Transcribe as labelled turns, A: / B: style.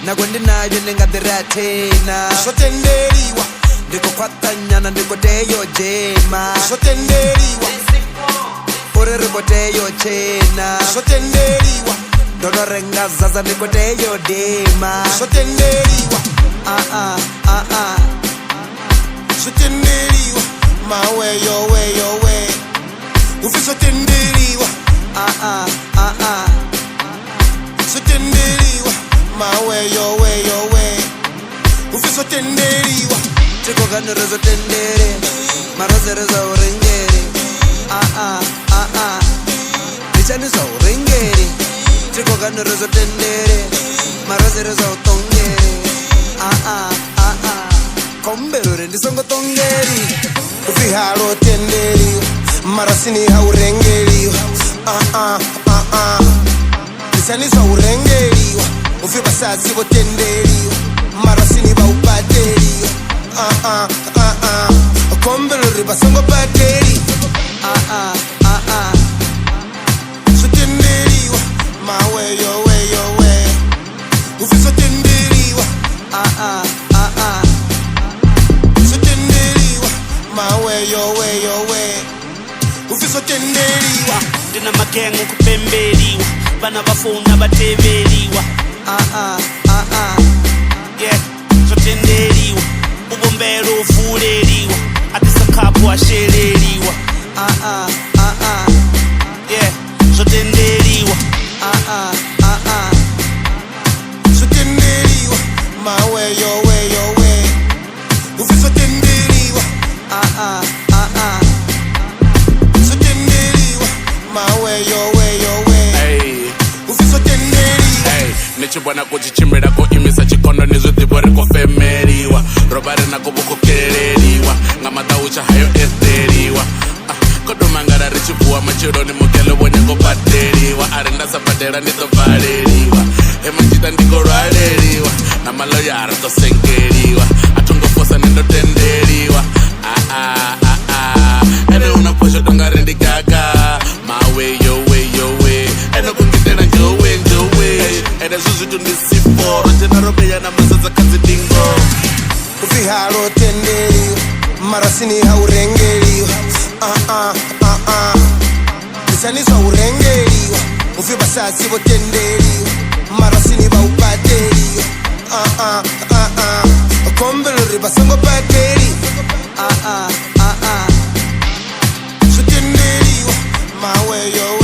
A: Nakwendinayo nengadhiratena
B: Zwotendeliwa
A: ndiko kwatanyana ndiko teyo jema
B: Zwotendeliwa
A: uri riko teyo chena
B: Zwotendeliwa
A: ndonorenga zaza ndiko teyo dema
B: Zwotendeliwa Zwotendeliwa my way your way your way Ufi Zwotendeliwa Zwotendeliwa my way your way your way Ufi Zwotendeliwa
A: tiko kanirizo tendere marozereza urengere ndichaniza urengere tiko kanirizo tendere marozereza utongere komberore ndisongotongeri
B: Ufi halo tendeliwa marasini haurengeliwa Ndisaniza urengeliwa Ufi basazi botendeliwa marasini baupadeliwa kombelori basongo padeli Zwotendeliwa my way your way your way Ufi Zwotendeliwa Zwotendeliwa my way your way your way Ufi Zwotendeliwa
C: ndina magengo kupembeliwa bana bafuna batebeliwa yeah Zwotendeliwa ubombelo uvuleliwa atisakapo asheleliwa yeah Zwotendeliwa
B: Zwotendeliwa my way your way your way Ufi Zwotendeliwa Zwotendeliwa my way your way your way
D: Hey,
B: Ufi Zwotendeliwa
D: hey, nichibwana kuchichimira ko imisa chikondo nizvidhivo riko femeriwa roba rinako vukokeleliwa ngamadaucha hayo esteriwa kodomangara richibvuwa machironi mukele vonyeko pateliwa ari ndasabhadhera ndizobvaleliwa emachita ndikorwaleliwa namaloya aritosengeliwa atongofosa nendotendeliwa ene unaposha tongari ndigaga mawe yowe ene kungitela njowe ene zuzvitu ndisiforo tenarobeya namazaza kadzidingo
B: Ufi halo tendeliwa marasini haurengeliwa Ndisaniza urengeliwa Ufi basazi botendeliwa marasini baupadeliwa kombelori basongo padeli Zwotendeliwa my way your